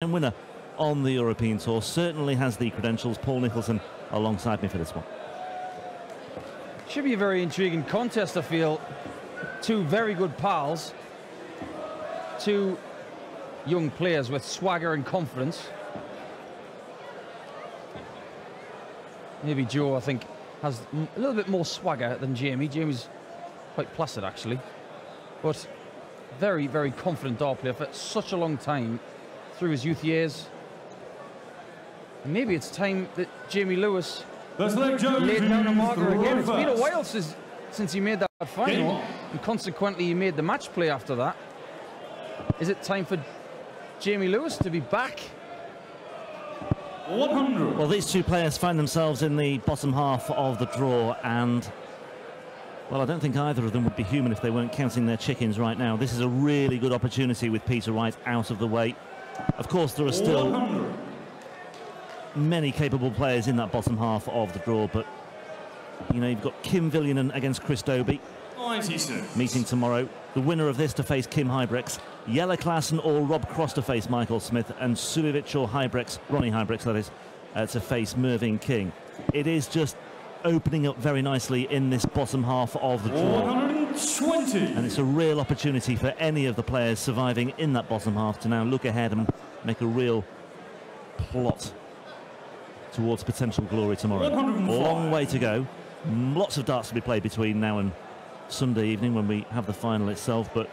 Platinum winner on the European Tour, certainly has the credentials. Paul Nicholson alongside me for this one. Should be a very intriguing contest, I feel. Two very good pals. Two young players with swagger and confidence. Maybe Joe, I think, has a little bit more swagger than Jamie. Jamie's quite placid, actually. But very, very confident dart player for such a long time through his youth years. And maybe it's time that Jamie Lewis laid down a marker again. It's been a while since he made that final, and consequently he made the match play after that. Is it time for Jamie Lewis to be back? 100. Well, these two players find themselves in the bottom half of the draw, and well, I don't think either of them would be human if they weren't counting their chickens right now. This is a really good opportunity with Peter Wright out of the way. Of course, there are still 100. many capable players in that bottom half of the draw, but you know, you've got Kim Viljanen against Chris Dobie 96. meeting tomorrow. The winner of this to face Kim Huybrechts, Jelle Klaassen or Rob Cross to face Michael Smith, and Sulevic or Huybrechts, Ronnie Huybrechts that is, to face Mervyn King. It is just opening up very nicely in this bottom half of the draw. 120. And it's a real opportunity for any of the players surviving in that bottom half to now look ahead and make a real plot towards potential glory tomorrow. 105. Long way to go. Lots of darts to be played between now and Sunday evening when we have the final itself, but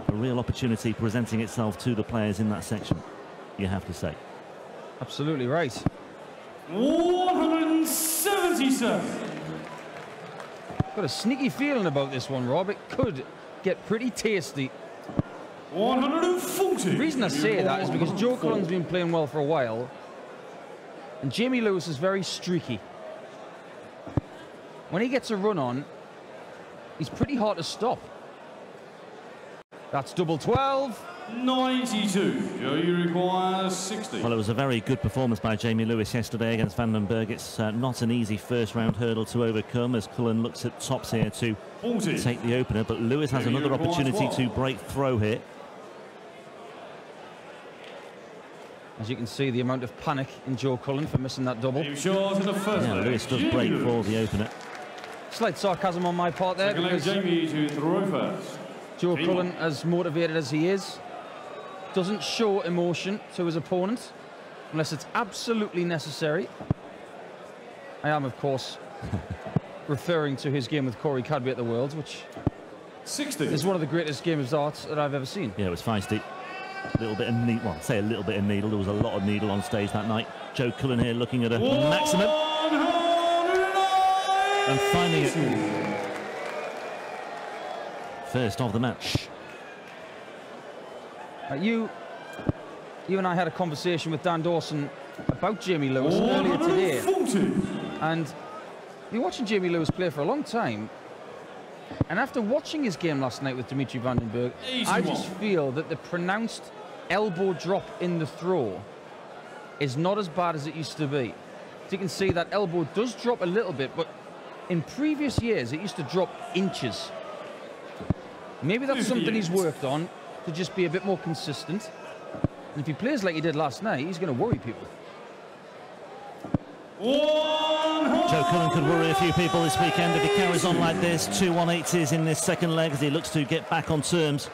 a real opportunity presenting itself to the players in that section, you have to say. Absolutely right. 177. Got a sneaky feeling about this one, Rob. It could get pretty tasty. 140. The reason I say that is because Joe Cullen's been playing well for a while, and Jamie Lewis is very streaky. When he gets a run on, he's pretty hard to stop. That's double 12. 92. Joe requires 60. Well, it was a very good performance by Jamie Lewis yesterday against Van den Berg. It's not an easy first round hurdle to overcome as Cullen looks at tops here to 40. take the opener, but Lewis has another opportunity to break throw here. As you can see, the amount of panic in Joe Cullen for missing that double. Short in the first Yeah, leg. Lewis does break for the opener. Slight sarcasm on my part there, Second leg, because Jamie to throw first. Joe Cullen, as motivated as he is, doesn't show emotion to his opponent unless it's absolutely necessary. I am, of course, referring to his game with Corey Cadby at the Worlds, which 60. is one of the greatest games of darts that I've ever seen. Yeah, it was feisty. A little bit of needle, well, say a little bit of needle. There was a lot of needle on stage that night. Joe Cullen here looking at a maximum and finding it. First of the match. You and I had a conversation with Dan Dawson about Jamie Lewis earlier today, 140. and you're watching Jamie Lewis play for a long time, and after watching his game last night with Dimitri Van den Berg, I just feel that the pronounced elbow drop in the throw is not as bad as it used to be. So you can see that elbow does drop a little bit, but in previous years it used to drop inches. Maybe that's something he's worked on, to just be a bit more consistent. And if he plays like he did last night, he's going to worry people. Joe Cullen could worry a few people this weekend if he carries on like this. 2 180s in this second leg as he looks to get back on terms.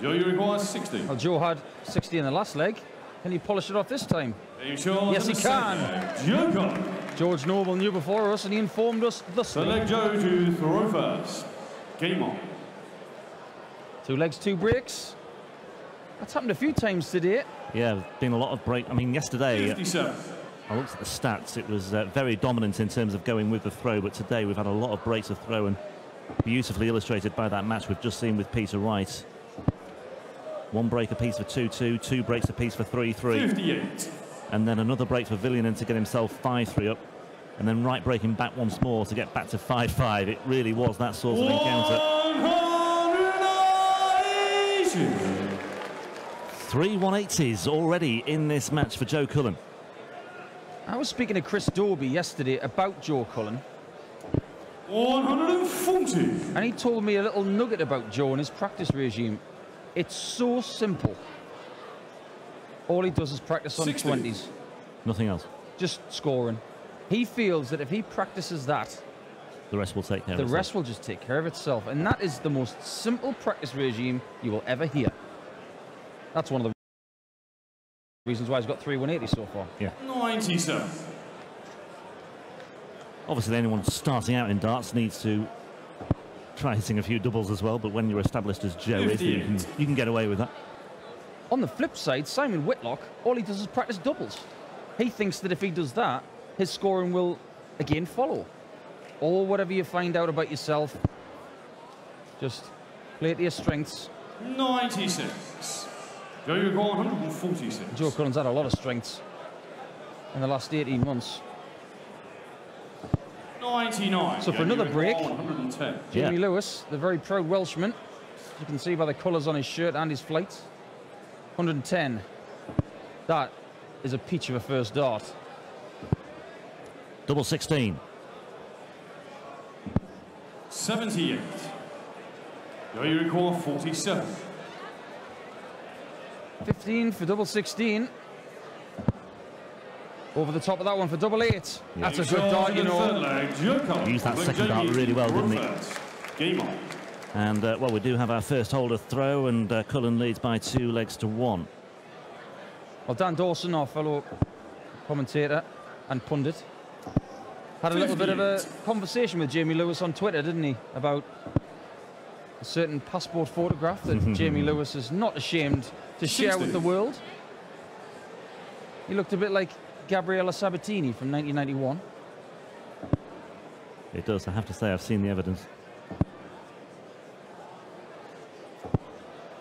Joe, you require 60. Well, Joe had 60 in the last leg. Can he polish it off this time? Yes, he can. Joe Cullen. George Noble knew before us, and he informed us thusly. Select Joe to throw first. Game on. 2 legs, 2 breaks. That's happened a few times today. Yeah, been a lot of break. I mean, yesterday, 57. I looked at the stats. It was very dominant in terms of going with the throw, but today we've had a lot of breaks of throw, and beautifully illustrated by that match we've just seen with Peter Wright. 1 break apiece for 2-2, 2 breaks apiece for 3-3. 58. And then another break for Viljanen to get himself 5-3 up. And then Wright breaking back once more to get back to 5-5. It really was that sort of encounter. 3 180s already in this match for Joe Cullen. I was speaking to Chris Dobie yesterday about Joe Cullen. 140. And he told me a little nugget about Joe and his practice regime. It's so simple. All he does is practice on 60. 20s. Nothing else. Just scoring. He feels that if he practices that, The rest will take care of the itself. rest will just take care of itself. And that is the most simple practice regime you will ever hear. That's one of the reasons why he's got 3 180 so far. Yeah. 97. Obviously, anyone starting out in darts needs to try hitting a few doubles as well, but when you're established as Joe is, you can get away with that. On the flip side, Simon Whitlock, all he does is practice doubles. He thinks that if he does that, his scoring will again follow. Or whatever you find out about yourself, just play to your strengths. 96. Joe, you've got 146. Joe Cullen's had a lot of strengths in the last 18 months. 99. So for Joe, another you've break, got 110. Jamie Yeah. Lewis, the very proud Welshman, as you can see by the colours on his shirt and his flights. 110. That is a peach of a first dart. Double 16. 78. Joe, you record 47. 15 for double 16. Over the top of that one for double 8. That's a good dart, you know. Used that second dart really well, didn't he? Game on. And, well, we do have our first holder throw, and Cullen leads by 2 legs to 1. Well, Dan Dawson, our fellow commentator and pundit, had a little bit of a conversation with Jamie Lewis on Twitter, didn't he? About a certain passport photograph that Jamie Lewis is not ashamed to share with the world. He looked a bit like Gabriella Sabatini from 1991. It does, I have to say, I've seen the evidence.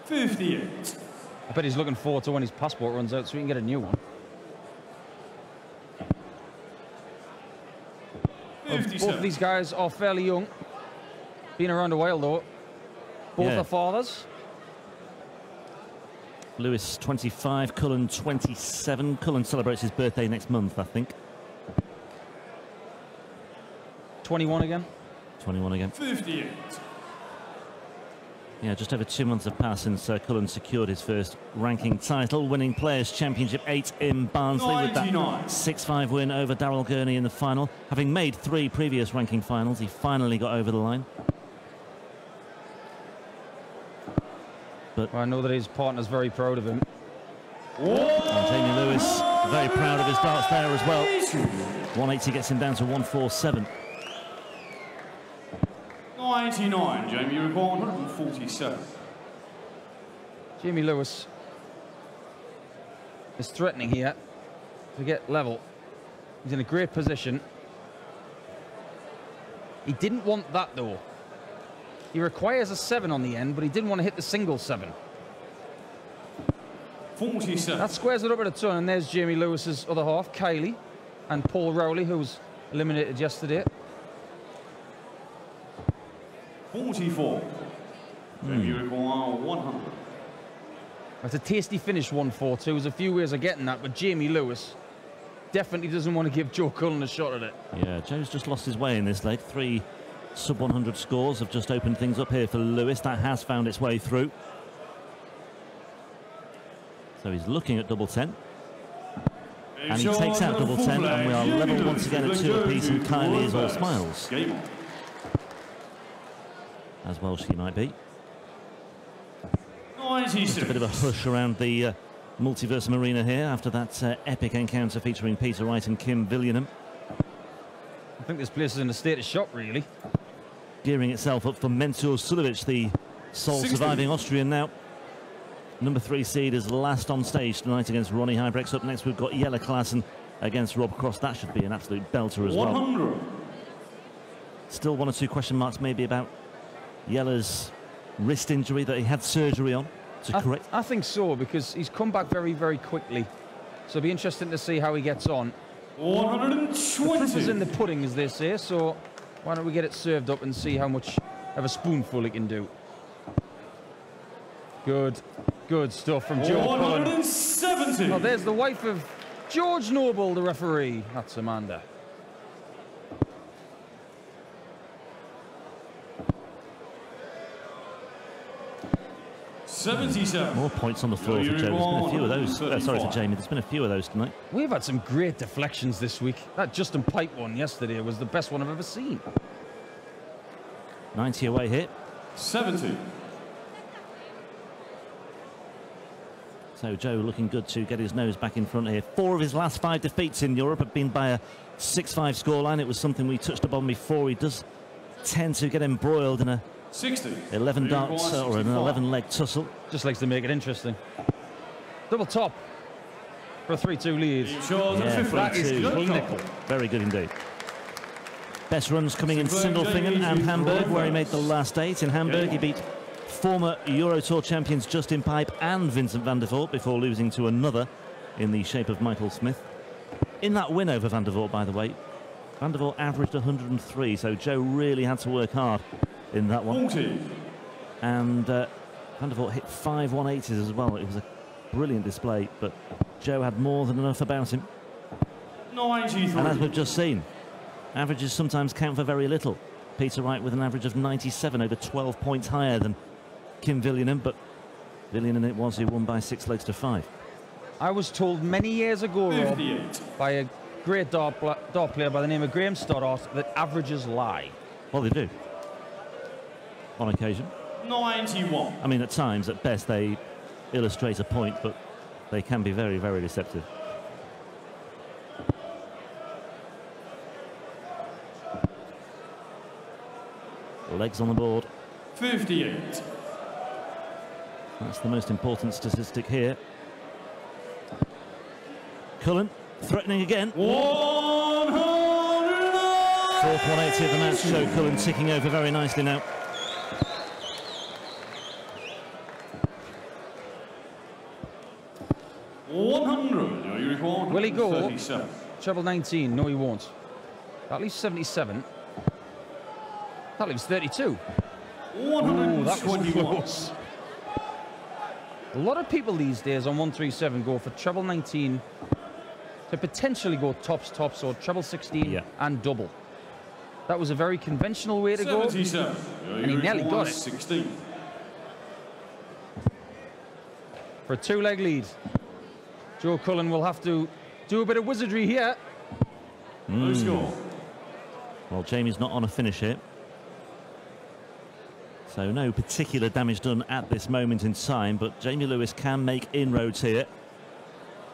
58. I bet he's looking forward to when his passport runs out so he can get a new one. 57. Both of these guys are fairly young. Been around a while, though. Both Yeah. are fathers. Lewis 25, Cullen 27. Cullen celebrates his birthday next month, I think. 21 again. 21 again. 58. Yeah, just over 2 months have passed since Cullen secured his first ranking title, winning Players' Championship 8 in Barnsley with that 99. 6-5 win over Darrell Gurney in the final. Having made 3 previous ranking finals, he finally got over the line. Well, I know that his partner's very proud of him. And Jamie Lewis very proud of his darts there as well. 180 gets him down to 147. 99. Jamie, you record 147. Jamie Lewis is threatening here to get level. He's in a great position. He didn't want that, though. He requires a 7 on the end, but he didn't want to hit the single 7. 47. That squares it up at a ton, and there's Jamie Lewis's other half, Kylie, and Paul Rowley, who was eliminated yesterday. 44. Jamie, you record 100. That's a tasty finish, 1-4-2. There's a few ways of getting that, but Jamie Lewis definitely doesn't want to give Joe Cullen a shot at it. Yeah, Joe's just lost his way in this leg. 3 sub-100 scores have just opened things up here for Lewis. That has found its way through. So he's looking at double 10. And he takes out double 10, and we are level once again at 2 apiece, and Kylie is all smiles. Game on. As well she might be. 96. Just a bit of a hush around the Multiversum Arena here after that epic encounter featuring Peter Wright and Kim Villianum. I think this place is in a state of shock, really. Gearing itself up for Mensur Suljovic, the sole 60. surviving Austrian now. Number 3 seed is last on stage tonight against Ronnie Huybrechts. Up next we've got Jelle Klassen against Rob Cross. That should be an absolute belter as well. 100. Still 1 or 2 question marks maybe about Jelle's wrist injury that he had surgery on to correct. I think so, because he's come back very, very quickly. So it'll be interesting to see how he gets on. 120. Proof is in the pudding, as they say, so why don't we get it served up and see how much of a spoonful he can do. Good stuff from Joe Cullen. 170. Oh, there's the wife of George Noble, the referee. That's Amanda. 77. More points on the floor for Joe. There's been a few of those. Sorry, for Jamie. There's been a few of those tonight. We've had some great deflections this week. That Justin Pipe one yesterday was the best one I've ever seen. 90 away here. 70. So Joe looking good to get his nose back in front here. 4 of his last 5 defeats in Europe have been by a 6-5 scoreline. It was something we touched upon before. He does tend to get embroiled in a 60. 11 darts or an 11-leg tussle. Just likes to make it interesting. Double top for a 3-2 lead. Yeah, that is clinical. Very good indeed. Best runs coming in Sindelfingen and Hamburg, where he made the last 8. In Hamburg, he beat former Euro Tour champions Justin Pipe and Vincent van der Voort before losing to another in the shape of Michael Smith. In that win over van der Voort, by the way, van der Voort averaged 103, so Joe really had to work hard in that one. 40. And van der Voort hit 5 180s as well. It was a brilliant display, but Joe had more than enough about him. 93. And as we've just seen, averages sometimes count for very little. Peter Wright with an average of 97, over 12 points higher than Kim Viljonen, but Viljonen it was who won by 6 legs to 5. I was told many years ago, Rob, 58. by a great dart player by the name of Graham Stoddart, that averages lie. Well, they do. On occasion. 91. I mean, at times, at best, they illustrate a point, but they can be very, very deceptive. Legs on the board. 58. That's the most important statistic here. Cullen threatening again. 100. 4th 180 of the match. Joe Cullen ticking over very nicely now. Will he go? 37. Treble 19. No, he won't. That leaves 77. That leaves 32. Ooh, that was close. A lot of people these days on 137 go for treble 19 to potentially go tops or treble 16 and double. That was a very conventional way to go, and he nearly got it. 16. For a 2-leg lead, Joe Cullen will have to do a bit of wizardry here. No score. Well, Jamie's not on a finish here. So no particular damage done at this moment in time, but Jamie Lewis can make inroads here.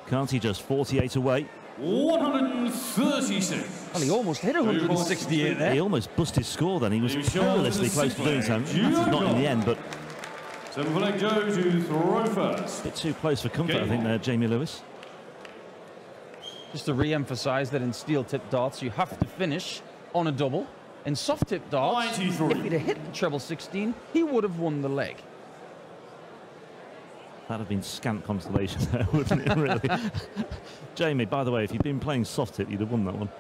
Can't he just? 48 away. 136. Well, he almost hit 168 there. He almost busted his score then. He was perilously close to doing so. That's not in the end, but 7-leg Joe to throw first. a bit too close for comfort, I think, there, Jamie Lewis. Just to re-emphasise that in steel-tip darts, you have to finish on a double. In soft-tip darts, 93. if he'd have hit the treble 16, he would have won the leg. That'd have been scant consolation there, wouldn't it, really? Jamie, by the way, if you'd been playing soft tip, you'd have won that one.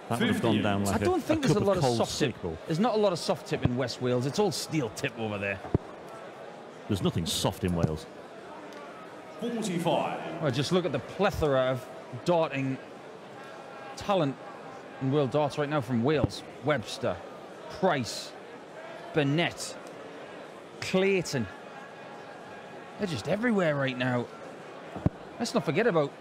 That would have gone down like I don't think there's a lot of soft tip. Sequel. There's not a lot of soft tip in West Wales. It's all steel tip over there. There's nothing soft in Wales. 45. Well, just look at the plethora of darting talent in world darts right now from Wales. Webster, Price, Burnett, Clayton. They're just everywhere right now. Let's not forget about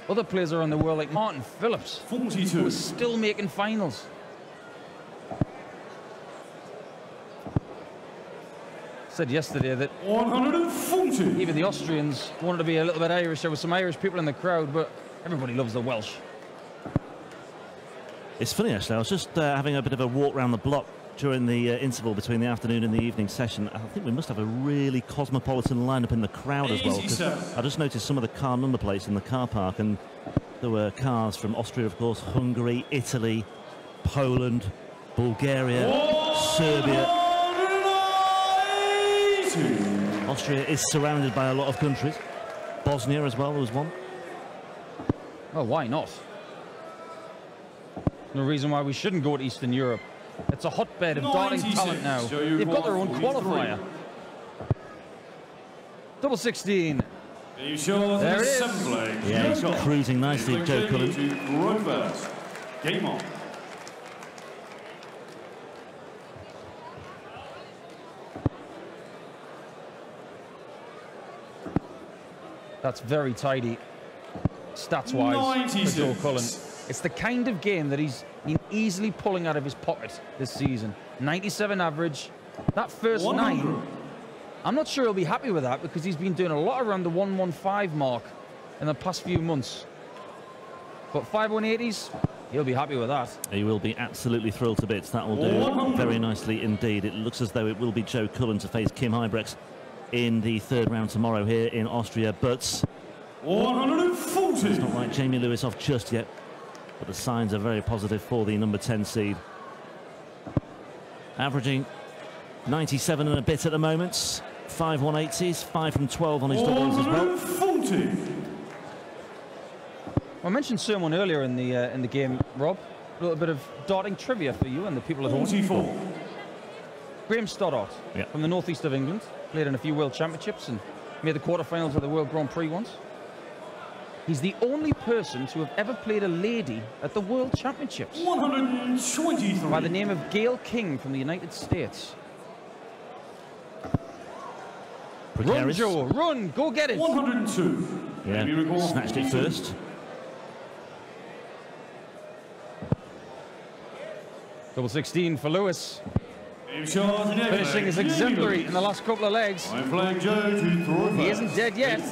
other players around the world like Martin Phillips, 42. who is still making finals. Said yesterday that 140. even the Austrians wanted to be a little bit Irish. There were some Irish people in the crowd, but everybody loves the Welsh. It's funny, actually. I was just having a bit of a walk around the block during the interval between the afternoon and the evening session. I think we must have a really cosmopolitan lineup in the crowd as well. 'Cause I just noticed some of the car number plates in the car park, and there were cars from Austria, of course, Hungary, Italy, Poland, Bulgaria, Serbia. Austria is surrounded by a lot of countries. Bosnia as well was one. Well, why not? No reason why we shouldn't go to Eastern Europe. It's a hotbed of darting talent now. They've got their own qualifier. Double 16. Are you sure there it is. Yeah, he's cruising nicely, Joe Cullen. Game on. That's very tidy, stats-wise, for Joe Cullen. It's the kind of game that he's been easily pulling out of his pocket this season. 97 average. That first 9, I'm not sure he'll be happy with that because he's been doing a lot around the 115 mark in the past few months. But 5-1-80s, he'll be happy with that. He will be absolutely thrilled to bits. That will do very nicely indeed. It looks as though it will be Joe Cullen to face Kim Huybrechts in the third round tomorrow here in Austria. But 140. it's not like Jamie Lewis off just yet. But the signs are very positive for the number 10 seed. Averaging 97 and a bit at the moment. 5-1-80s, 5 from 12 on his doubles as well. 140. I mentioned someone earlier in the game, Rob. A little bit of darting trivia for you and the people at home. 44. Graham Stoddart from the northeast of England. Played in a few World Championships and made the quarterfinals of the World Grand Prix once. He's the only person to have ever played a lady at the World Championships. 123. By the name of Gail King from the United States. Precarious. Run, Joe, run, go get it. 102. Yeah, snatched it first. Double 16 for Lewis. Finishing Finishing is exemplary in the last couple of legs. Flag Joe to throw it He isn't dead yet.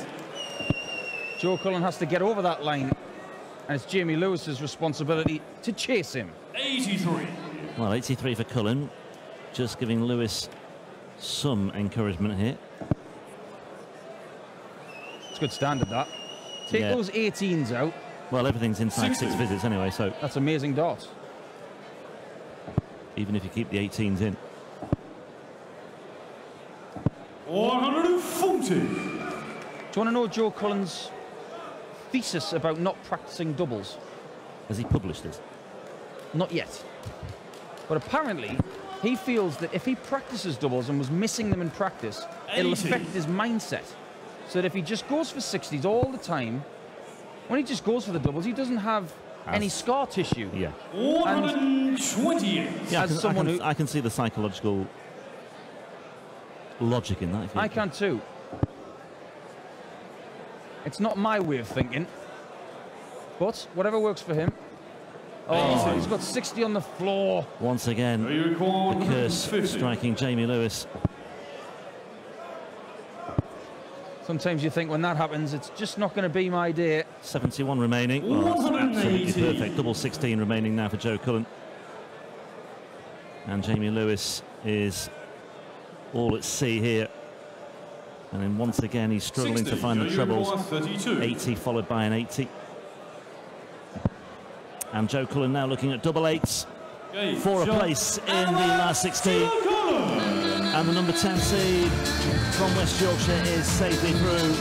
Joe Cullen has to get over that line. And it's Jamie Lewis's responsibility to chase him. 83. Well, 83 for Cullen. Just giving Lewis some encouragement here. It's good standard, that. Take those 18s out. Well, everything's inside 6 visits anyway, so That's amazing darts. even if you keep the 18s in. 140. Do you want to know Joe Cullen's thesis about not practicing doubles? Has he published this? Not yet. But apparently, he feels that if he practices doubles and was missing them in practice, it'll affect his mindset. So that if he just goes for 60s all the time, when he just goes for the doubles, he doesn't have any scar tissue. Yeah. 120. Yeah, As someone who I can see the psychological logic in that. I can too. It's not my way of thinking, but whatever works for him. Oh, he's got 60 on the floor. Once again, the curse striking Jamie Lewis. Sometimes you think when that happens, it's just not going to be my day. 71 remaining. Well, that's absolutely perfect. Double 16 remaining now for Joe Cullen. And Jamie Lewis is all at sea here. And then once again, he's struggling to find the trebles. 80 followed by an 80. And Joe Cullen now looking at double 8s for a place in the last 16. And the number 10 seed from West Yorkshire is safely through.